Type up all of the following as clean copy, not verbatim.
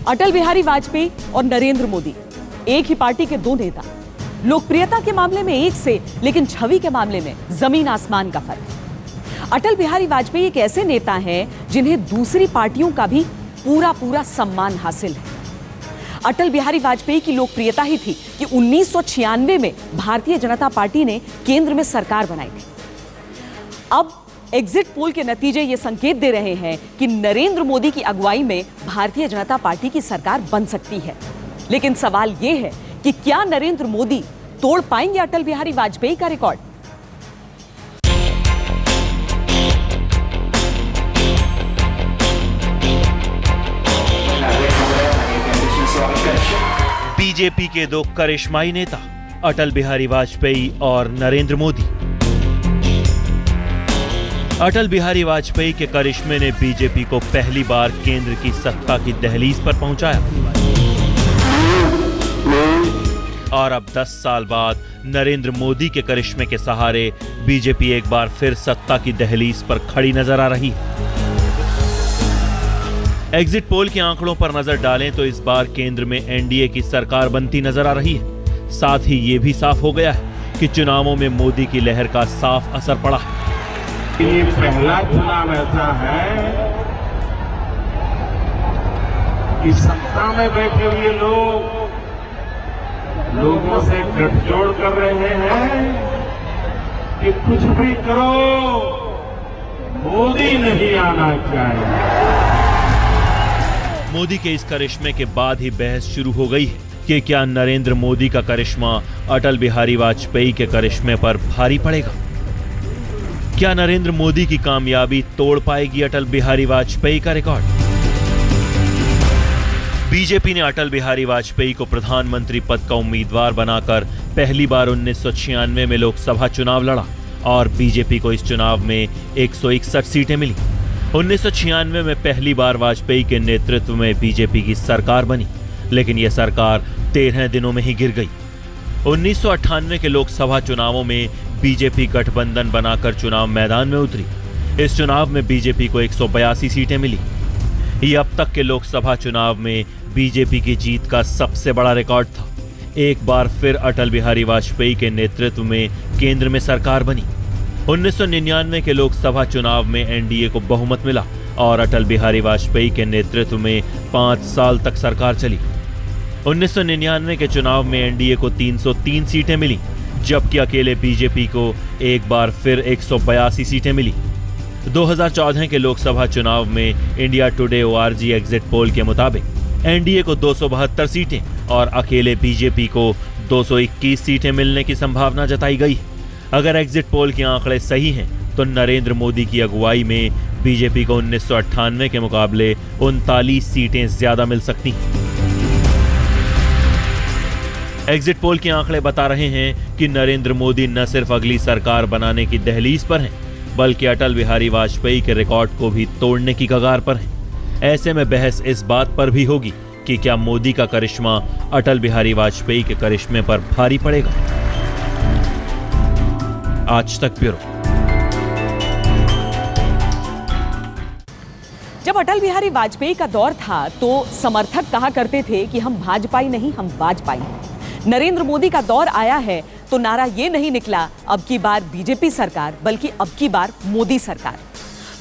अटल बिहारी वाजपेयी और नरेंद्र मोदी एक ही पार्टी के दो नेता, लोकप्रियता के मामले में एक से, लेकिन छवि के मामले में जमीन आसमान का फर्क। अटल बिहारी वाजपेयी एक ऐसे नेता हैं जिन्हें दूसरी पार्टियों का भी पूरा सम्मान हासिल है। अटल बिहारी वाजपेयी की लोकप्रियता ही थी कि 1996 में भारतीय जनता पार्टी ने केंद्र में सरकार बनाई थी। अब एग्जिट पोल के नतीजे ये संकेत दे रहे हैं कि नरेंद्र मोदी की अगुवाई में भारतीय जनता पार्टी की सरकार बन सकती है। लेकिन सवाल ये है कि क्या नरेंद्र मोदी तोड़ पाएंगे अटल बिहारी वाजपेयी का रिकॉर्ड? बीजेपी के दो करिश्माई नेता अटल बिहारी वाजपेयी और नरेंद्र मोदी। अटल बिहारी वाजपेयी के करिश्मे ने बीजेपी को पहली बार केंद्र की सत्ता की दहलीज पर पहुंचाया और अब 10 साल बाद नरेंद्र मोदी के करिश्मे के सहारे बीजेपी एक बार फिर सत्ता की दहलीज पर खड़ी नजर आ रही है। एग्जिट पोल के आंकड़ों पर नजर डालें तो इस बार केंद्र में एनडीए की सरकार बनती नजर आ रही है। साथ ही ये भी साफ हो गया है कि चुनावों में मोदी की लहर का साफ असर पड़ा है। ये पहला चुनाव ऐसा है कि सत्ता में बैठे हुए लोग लोगों से गठजोड़ कर रहे हैं कि कुछ भी करो, मोदी नहीं आना चाहिए। मोदी के इस करिश्मे के बाद ही बहस शुरू हो गई है कि क्या नरेंद्र मोदी का करिश्मा अटल बिहारी वाजपेयी के करिश्मे पर भारी पड़ेगा। क्या नरेंद्र मोदी की कामयाबी तोड़ पाएगी अटल बिहारी वाजपेयी का रिकॉर्ड? बीजेपी ने अटल बिहारी वाजपेयी को प्रधानमंत्री पद का उम्मीदवार बनाकर पहली बार 1996 में लोकसभा चुनाव लड़ा और बीजेपी को इस चुनाव में 161 सीटें मिली। 1996 में पहली बार वाजपेयी के नेतृत्व में बीजेपी की सरकार बनी, लेकिन यह सरकार 13 दिनों में ही गिर गई। 1998 के लोकसभा चुनावों में बीजेपी गठबंधन बनाकर चुनाव मैदान में उतरी। इस चुनाव में बीजेपी को 182 सीटें मिली। यह अब तक के लोकसभा चुनाव में बीजेपी की जीत का सबसे बड़ा रिकॉर्ड था। एक बार फिर अटल बिहारी वाजपेयी के नेतृत्व में केंद्र में सरकार बनी। 1999 के लोकसभा चुनाव में एनडीए को बहुमत मिला और अटल बिहारी वाजपेयी के नेतृत्व में 5 साल तक सरकार चली। 1999 के चुनाव में एनडीए को 303 सीटें मिली, जबकि अकेले बीजेपी को एक बार फिर 182 सीटें मिली। 2014 के लोकसभा चुनाव में India today ORG exit poll के मुताबिक एनडीए को 272 सीटें और अकेले बीजेपी को 221 सीटें मिलने की संभावना जताई गई है। अगर एग्जिट पोल के आंकड़े सही हैं तो नरेंद्र मोदी की अगुवाई में बीजेपी को 1998 के मुकाबले 39 सीटें ज्यादा मिल सकती हैं। एग्जिट पोल के आंकड़े बता रहे हैं कि नरेंद्र मोदी न सिर्फ अगली सरकार बनाने की दहलीज पर हैं, बल्कि अटल बिहारी वाजपेयी के रिकॉर्ड को भी तोड़ने की कगार पर हैं। ऐसे में बहस इस बात पर भी होगी कि क्या मोदी का करिश्मा अटल बिहारी वाजपेयी के करिश्मे पर भारी पड़ेगा। आज तक ब्यूरो। जब अटल बिहारी वाजपेयी का दौर था तो समर्थक कहा करते थे कि हम भाजपाई नहीं, हम वाजपेयी हैं। नरेंद्र मोदी का दौर आया है तो नारा ये नहीं निकला अब की बार बीजेपी सरकार, बल्कि अब की बार मोदी सरकार।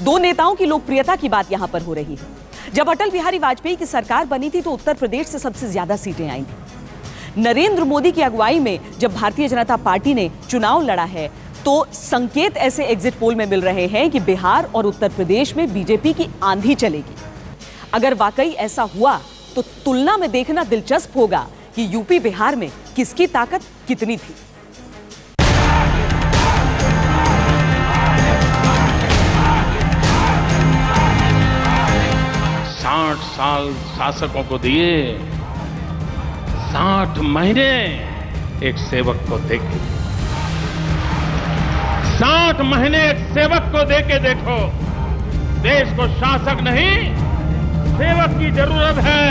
दो नेताओं की लोकप्रियता की बात यहां पर हो रही है। जब अटल बिहारी वाजपेयी की सरकार बनी थी तो उत्तर प्रदेश से सबसे ज्यादा सीटें आई थी। नरेंद्र मोदी की अगुवाई में जब भारतीय जनता पार्टी ने चुनाव लड़ा है तो संकेत ऐसे एग्जिट पोल में मिल रहे हैं कि बिहार और उत्तर प्रदेश में बीजेपी की आंधी चलेगी। अगर वाकई ऐसा हुआ तो तुलना में देखना दिलचस्प होगा कि यूपी बिहार में किसकी ताकत कितनी थी। साल शासकों को दिए, 60 महीने एक सेवक को देके, 60 महीने एक सेवक को देके देखो। देश को शासक नहीं, सेवक की जरूरत है।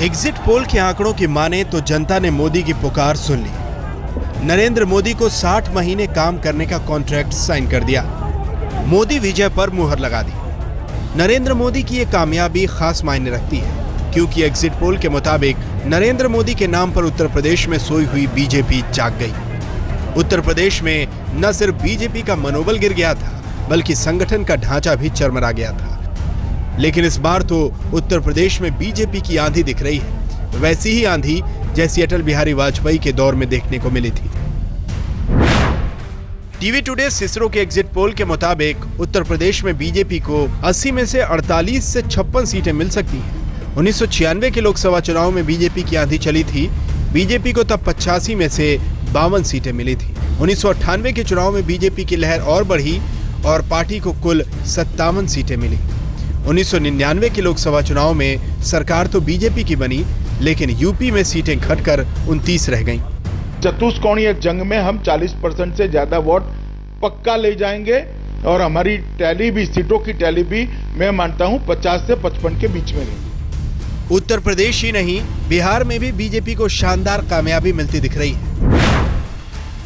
एग्जिट पोल के आंकड़ों की माने तो जनता ने मोदी की पुकार सुन ली। नरेंद्र मोदी को 60 महीने काम करने का कॉन्ट्रैक्ट साइन कर दिया। मोदी विजय पर मुहर लगा दी। नरेंद्र मोदी की ये कामयाबी खास मायने रखती है, क्योंकि एग्जिट पोल के मुताबिक नरेंद्र मोदी के नाम पर उत्तर प्रदेश में सोई हुई बीजेपी जाग गई। उत्तर प्रदेश में न सिर्फ बीजेपी का मनोबल गिर गया था, बल्कि संगठन का ढांचा भी चरमरा गया था। लेकिन इस बार तो उत्तर प्रदेश में बीजेपी की आंधी दिख रही है, वैसी ही आंधी जैसी अटल बिहारी वाजपेयी के दौर में देखने को मिली थी। टीवी टुडे सिसरो के एग्जिट पोल के मुताबिक उत्तर प्रदेश में बीजेपी को 80 में से 48 से 56 सीटें मिल सकती हैं। 1996 के लोकसभा चुनाव में बीजेपी की आंधी चली थी। बीजेपी को तब 85 में से 52 सीटें मिली थी। 1998 के चुनाव में बीजेपी की लहर और बढ़ी और पार्टी को कुल 57 सीटें मिली। 1999 के लोकसभा चुनाव में सरकार तो बीजेपी की बनी, लेकिन यूपी में सीटें घटकर 29 रह गईं। चतुष्कोणीय जंग में हम 40% से ज्यादा वोट पक्का ले जाएंगे और हमारी टैली भी, सीटों की टैली भी मैं मानता हूं 50 से 55 के बीच में रहेगी। उत्तर प्रदेश ही नहीं, बिहार में भी बीजेपी को शानदार कामयाबी मिलती दिख रही है।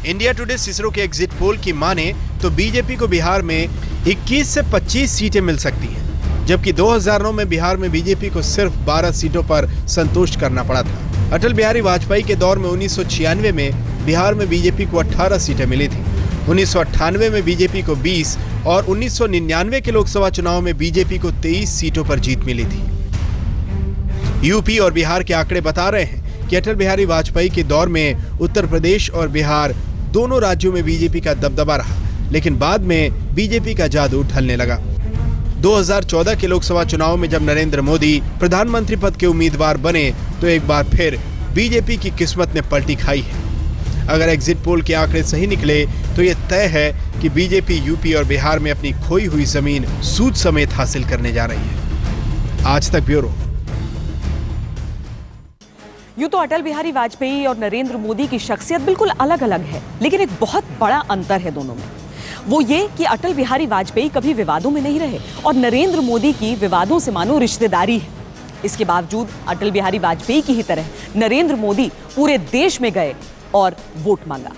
इंडिया टुडे सिसरो के एग्जिट पोल की माने तो बीजेपी को बिहार में 21 से 25 सीटें मिल सकती हैं, जबकि 2009 में बिहार में बीजेपी को सिर्फ 12 सीटों पर संतोष करना पड़ा था। अटल बिहारी वाजपेयी के दौर में 1996 में बिहार में बीजेपी को 18 सीटें मिली थी। 1998 में बीजेपी को 20 और 1999 के लोकसभा चुनाव में बीजेपी को 23 सीटों पर जीत मिली थी। यूपी और बिहार के आंकड़े बता रहे हैं कि अटल बिहारी वाजपेयी के दौर में उत्तर प्रदेश और बिहार दोनों राज्यों में बीजेपी का दबदबा रहा, लेकिन बाद में बीजेपी का जादू ढलने लगा। 2014 के लोकसभा चुनाव में जब नरेंद्र मोदी प्रधानमंत्री पद के उम्मीदवार बने तो एक बार फिर बीजेपी की किस्मत ने पलटी खाई है। अगर एग्जिट पोल के आंकड़े सही निकले तो ये तय है कि बीजेपी यूपी और बिहार में अपनी खोई हुई जमीन सूद समेत हासिल करने जा रही है। आज तक ब्यूरो। यूं तो अटल बिहारी वाजपेयी और नरेंद्र मोदी की शख्सियत बिल्कुल अलग अलग है, लेकिन एक बहुत बड़ा अंतर है दोनों में। वो ये कि अटल बिहारी वाजपेयी कभी विवादों में नहीं रहे और नरेंद्र मोदी की विवादों से मानो रिश्तेदारी है। इसके बावजूद अटल बिहारी वाजपेयी की ही तरह नरेंद्र मोदी पूरे देश में गए और वोट मांगा।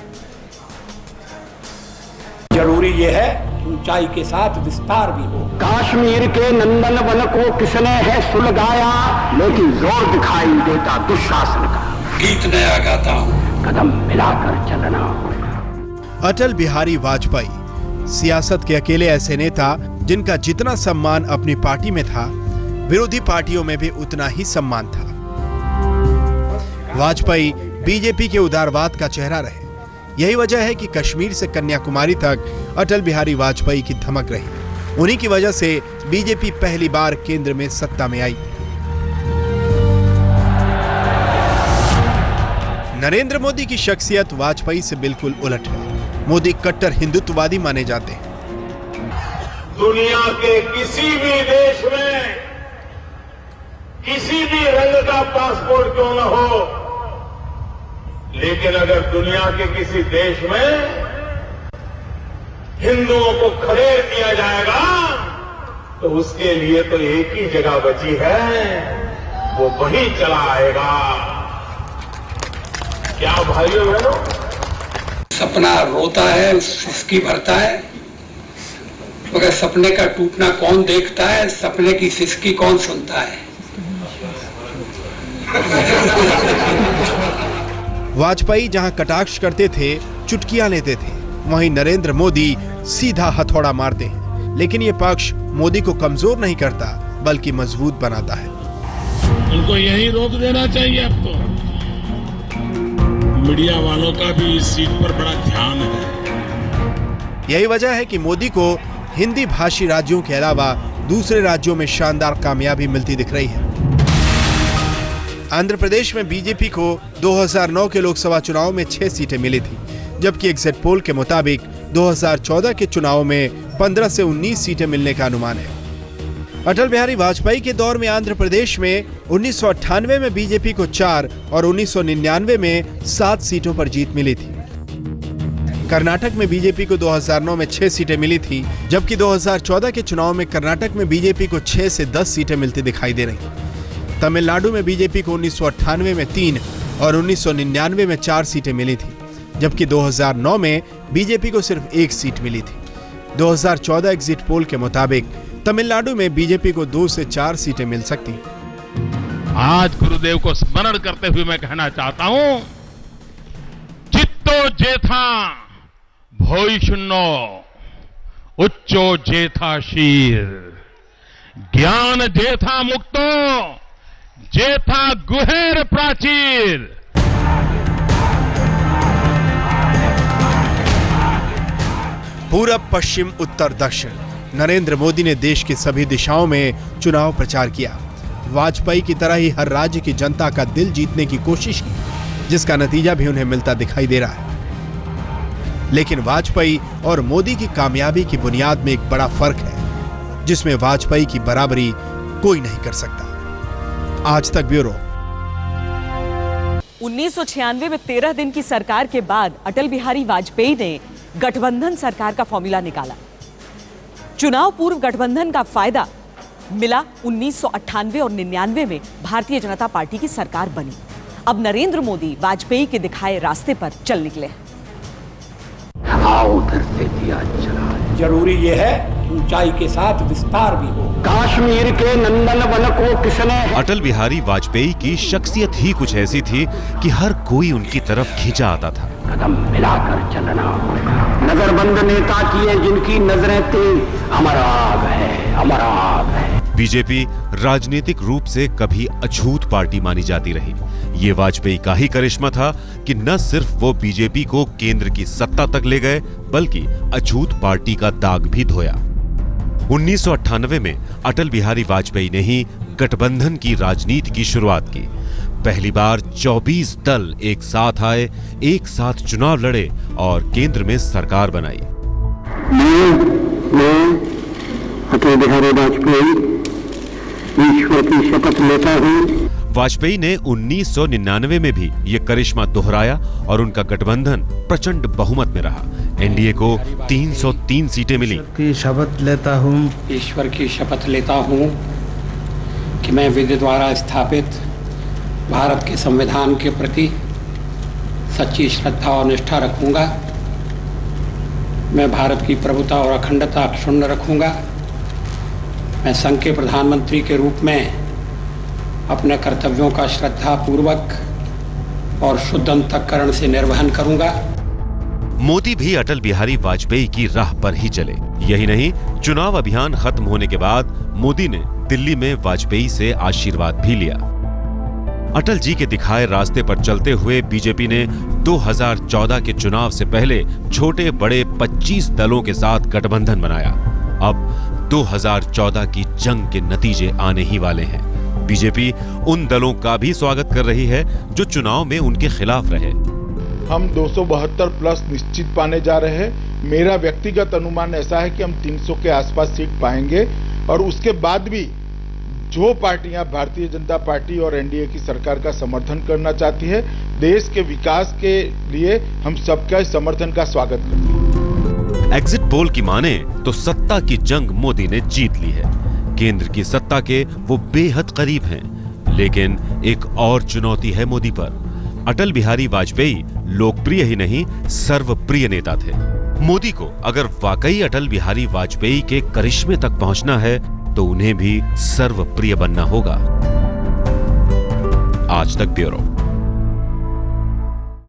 जरूरी ये है कि ऊंचाई के साथ विस्तार भी हो। कश्मीर के नंदन वन को किसने है सुलगाया, लेकिन जोर दिखाई देता दुशासन का। गीत नया गाता हूँ, कदम मिलाकर चलना। अटल बिहारी वाजपेयी सियासत के अकेले ऐसे नेता जिनका जितना सम्मान अपनी पार्टी में था, विरोधी पार्टियों में भी उतना ही सम्मान था। वाजपेयी बीजेपी के उदारवाद का चेहरा रहे। यही वजह है कि कश्मीर से कन्याकुमारी तक अटल बिहारी वाजपेयी की धमक रही। उन्हीं की वजह से बीजेपी पहली बार केंद्र में सत्ता में आई। नरेंद्र मोदी की शख्सियत वाजपेयी से बिल्कुल उलट है। मोदी कट्टर हिंदुत्ववादी माने जाते हैं। दुनिया के किसी भी देश में किसी भी रंग का पासपोर्ट क्यों न हो, लेकिन अगर दुनिया के किसी देश में हिंदुओं को खदेड़ दिया जाएगा तो उसके लिए तो एक ही जगह बची है, वो वहीं चला आएगा। क्या भाइयों बहनों? सपना रोता है, सिसकी भरता है, मगर सपने का टूटना कौन देखता है, सपने की सिसकी कौन सुनता है। वाजपेयी जहां कटाक्ष करते थे, चुटकियां लेते थे, वहीं नरेंद्र मोदी सीधा हथौड़ा मारते हैं। लेकिन ये पक्ष मोदी को कमजोर नहीं करता, बल्कि मजबूत बनाता है। उनको यही रोक देना चाहिए। अब तो मीडिया वालों का भी इस सीट पर बड़ा ध्यान है। यही वजह है कि मोदी को हिंदी भाषी राज्यों के अलावा दूसरे राज्यों में शानदार कामयाबी मिलती दिख रही है। आंध्र प्रदेश में बीजेपी को 2009 के लोकसभा चुनाव में 6 सीटें मिली थी, जबकि एग्जिट पोल के मुताबिक 2014 के चुनाव में 15 से 19 सीटें मिलने का अनुमान है। अटल बिहारी वाजपेयी के दौर में आंध्र प्रदेश में 1998 में बीजेपी को 4 और 1999 में 7 सीटों पर जीत मिली थी। कर्नाटक में बीजेपी को 2009 में 6 सीटें मिली थी, जबकि 2014 के चुनाव में कर्नाटक में बीजेपी को 6 से 10 सीटें मिलती दिखाई दे रही। तमिलनाडु में बीजेपी को 1998 में 3 और 1999 में 4 सीटें मिली थी, जबकि 2009 में बीजेपी को सिर्फ 1 सीट मिली थी। 2014 एग्जिट पोल के मुताबिक तमिलनाडु में बीजेपी को 2 से 4 सीटें मिल सकती। आज गुरुदेव को स्मरण करते हुए मैं कहना चाहता हूं, चित्तो जेथा भोईशुन्नो उच्चो जेथा शीर, ज्ञान जेथा मुक्तो जेथा गुहेर प्राचीर। पूरब, पश्चिम, उत्तर, दक्षिण, नरेंद्र मोदी ने देश की सभी दिशाओं में चुनाव प्रचार किया। वाजपेयी की तरह ही हर राज्य की जनता का दिल जीतने की कोशिश की, जिसका नतीजा भी उन्हें मिलता दिखाई दे रहा है। लेकिन वाजपेयी और मोदी की कामयाबी की बुनियाद में एक बड़ा फर्क है, जिसमें वाजपेयी की बराबरी कोई नहीं कर सकता। आज तक ब्यूरो। 1996 में 13 दिन की सरकार के बाद अटल बिहारी वाजपेयी ने गठबंधन सरकार का फॉर्मूला निकाला। चुनाव पूर्व गठबंधन का फायदा मिला। 1998 और 99 में भारतीय जनता पार्टी की सरकार बनी। अब नरेंद्र मोदी वाजपेयी के दिखाए रास्ते पर चल निकले हैं। आओ उधर से दिया चला। जरूरी यह है कि ऊंचाई के साथ विस्तार भी हो। कश्मीर के नंदन वन को किसने? अटल बिहारी वाजपेयी की शख्सियत ही कुछ ऐसी थी कि हर कोई उनकी तरफ खींचा आता था। कदम मिलाकर चलना। नजरबंद नेता किए जिनकी नजरें तेज, अमराग है, अमराग है। बीजेपी राजनीतिक रूप से कभी अछूत पार्टी मानी जाती रही। ये वाजपेयी का ही करिश्मा था कि न सिर्फ वो बीजेपी को केंद्र की सत्ता तक ले गए, बल्कि अछूत पार्टी का दाग भी धोया। 1998 में अटल बिहारी वाजपेयी ने ही गठबंधन की राजनीति की शुरुआत की। पहली बार 24 दल एक साथ आए, एक साथ चुनाव लड़े और केंद्र में सरकार बनाई। मैं अटल बिहारी वाजपेयी ईश्वर की शपथ लेता हूं। वाजपेयी ने 1999 में भी ये करिश्मा दोहराया और उनका गठबंधन प्रचंड बहुमत में रहा। एनडीए को 303 सीटें मिली। की शपथ लेता हूं। ईश्वर की शपथ लेता हूं कि मैं विधि द्वारा स्थापित भारत के संविधान के प्रति सच्ची श्रद्धा और निष्ठा रखूंगा। मैं भारत की प्रभुता और अखंडता अक्षुण्ण रखूंगा। मैं संघ के प्रधानमंत्री के रूप में अपने कर्तव्यों का श्रद्धा पूर्वक और शुद्ध अंतःकरण से निर्वहन करूंगा। मोदी भी अटल बिहारी वाजपेयी की राह पर ही चले। यही नहीं, चुनाव अभियान खत्म होने के बाद मोदी ने दिल्ली में वाजपेयी से आशीर्वाद भी लिया। अटल जी के दिखाए रास्ते पर चलते हुए बीजेपी ने 2014 के चुनाव से पहले छोटे बड़े 25 दलों के साथ गठबंधन बनाया। अब 2014 की जंग के नतीजे आने ही वाले हैं। बीजेपी उन दलों का भी स्वागत कर रही है जो चुनाव में उनके खिलाफ रहे। हम 272 प्लस निश्चित पाने जा रहे हैं। मेरा व्यक्तिगत अनुमान ऐसा है कि हम 300 के आसपास सीट पाएंगे और उसके बाद भी जो पार्टियां भारतीय जनता पार्टी और एनडीए की सरकार का समर्थन करना चाहती है, देश के विकास के लिए हम सबका समर्थन का स्वागत करते हैं। एग्जिट पोल की माने तो सत्ता की जंग मोदी ने जीत ली है। केंद्र की सत्ता के वो बेहद करीब हैं। लेकिन एक और चुनौती है मोदी पर। अटल बिहारी वाजपेयी लोकप्रिय ही नहीं, सर्वप्रिय नेता थे। मोदी को अगर वाकई अटल बिहारी वाजपेयी के करिश्मे तक पहुंचना है तो उन्हें भी सर्वप्रिय बनना होगा। आज तक ब्यूरो।